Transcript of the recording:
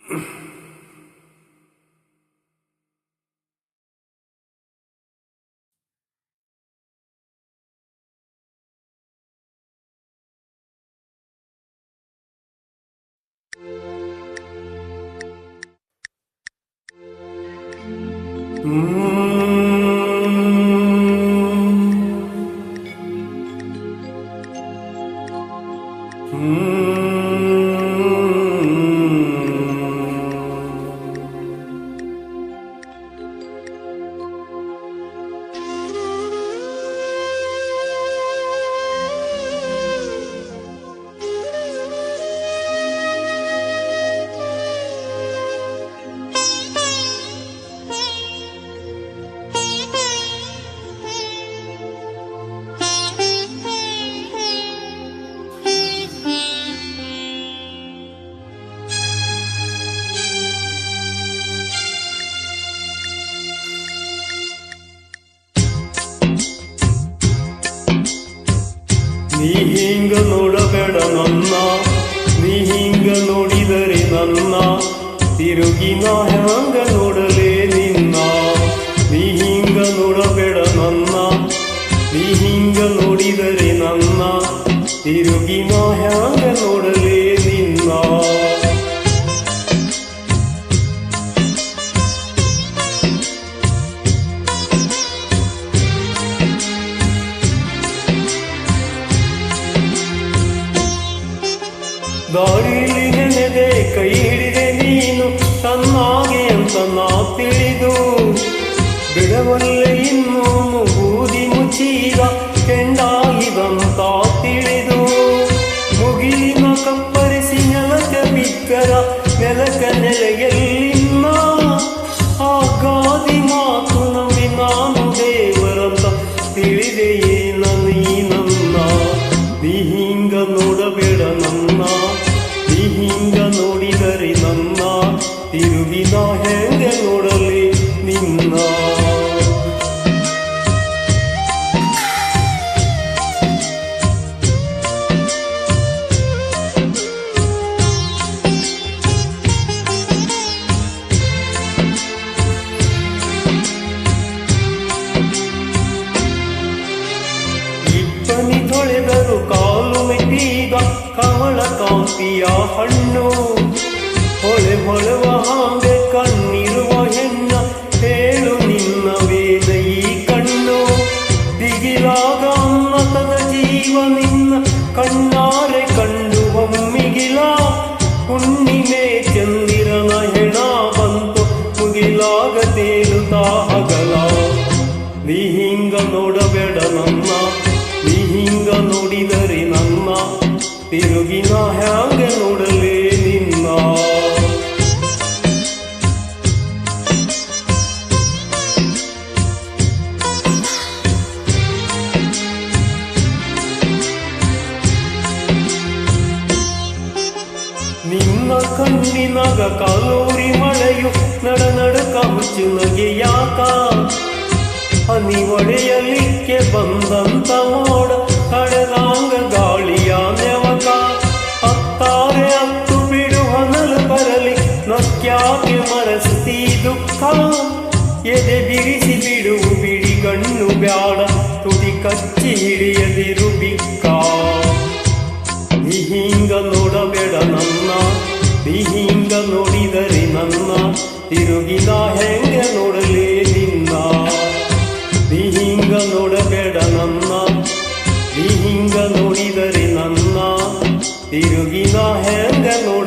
ನೀ ಹಿಂಗ ನೋಡಬೇಡ ನನ್ನ, ನೀ ಹಿಂಗ ನೋಡಿದರೆ ನನ್ನ, ತಿರುಗಿ ನಾ ಹ್ಯಾಂಗ ನೋಡಲೇ ನಿನ್ನ. ನೀ ಹಿಂಗ ನೋಡಬೇಡ ನನ್ನ, ನೀ ಹಿಂಗ ನೋಡಿದರೆ ನನ್ನ, ತಿರುಗಿ ನಾ ಹ್ಯಾಂಗ ನೋಡಲೇ ನಿನ್ನ. ದಾರಿಲಿ ನೆನೆದೆ ಕೈ ಹಿಡಿದೆ ನೀನು ತನ್ನಾಗೆ ಅಂತ ನಾ ತಿಳಿದು, ಬಿಡವಲ್ಲೆ ಇನ್ನು ಬೂದಿ ಮುಚ್ಚಿದ ಕೆಂಡಾಗಿದಂತ ತಿಳಿದು, ಮುಗಿಲಿನ ಕಪ್ಪರಿಸಿ ನೆಲಕ ಬಿಕ್ಕರ ನೆಲಕ ನೆಲೆಯಲ್ಲಿನ್ನ, ಆ ಗಾದಿ ಮಾತು ನಂಬಿ ನಾನು ದೇವರಂತ ತಿಳಿದೆಯೇ ನೀನನ್ನ. ನೀ ಹಿಂಗ ನೋಡಬೇಡ ನನ್ನ, ನೀ ಹಿಂಗ ನೋಡಿದರೆ ನನ್ನ, ತಿರುಗಿ ನಾ ಹೆಂಗೆ ನೋಡಲಿ ನಿನ್ನ. ಇಬ್ಬನಿ ತೊಳೆದರು ಕಾಲು ಮೆಟ್ಟಿದ ಕಮಲ ಕಾಂತಿಯ ಹಣ್ಣು, ಹೊಳೆ ಹೊಳೆವ ಹಾಗೆ ಕಣ್ಣಿರುವ ಹೆಣ್ಣ ಹೇಳು ನಿನ್ನ ವೇದ ಈ ಕಣ್ಣು. ದಿಗಿಲಾಗ ಅನ್ನತದ ಜೀವ ನಿನ್ನ ಕಣ್ಣಾರೆ ಕಂಡು ಒಮ್ಮಿಗಿಲ, ಹುಣ್ಣಿಮೆ ಚಂದಿರನ ಹೆಣ ಬಂತು ಮುಗಿಲಾಗ ತೇಲುತ್ತಾ ಹಗಲ. ನೀ ಹಿಂಗ ನೋಡಬೇಡ ನನ್ನ, ನೀ ಹಿಂಗ ನೋಡಿದರೆ ನನ್ನ, ತಿರುಗಿ ನಾ ಹ್ಯಾಂಗೆ ನೋಡಲೇ ನಿನ್ನ. ನಿನ್ನ ಕಣ್ಣಿನಾಗ ಕಾಲೂರಿ ಮಳೆಯು ನಡ ನಡುಕ ಹುಚ್ಚು ನಗೆ ಯಾಕ, ಹನಿ ಒಡೆಯಲಿಕ್ಕೆ ಬಂದಂತ ಮೋಡ ಕಳೆದಾಂಗ ಗಾಳಿಯ ನೆವಕ. ಹತ್ತಾರೆ ಹತ್ತು ಬಿಡು ಹೊನಲು ಬರಲಿ ನಕ್ಯಾಕೆ ಮರಸ್ತಿ ದುಃಖ, ಎದೆ ಬಿರಿಸಿ ಬಿಡುವು ಬಿಡಿ ಗಣ್ಣು ಬ್ಯಾಡ ತುಟಿ ಕಚ್ಚಿ ಹಿಡಿಯದಿರು ಬಿಕ್ಕ. ನೀ ಹಿಂಗ ನೋಡಬೇಡ ನನ್ನ, ನೀ ಹಿಂಗ ನೋಡಿದರೆ ನನ್ನ, ತಿರುಗಿ ನಾ ಹೆಂಗೆ ನೋಡಲೇ ನಿನ್ನ. ನೀ ಹಿಂಗ ನೋಡಬೇಡ ನನ್ನ, ನೀ ಹಿಂಗ ನೋಡಿದರೆ ನನ್ನ, ತಿರುಗಿ ನಾ ಹೆಂಗ ನೋಡ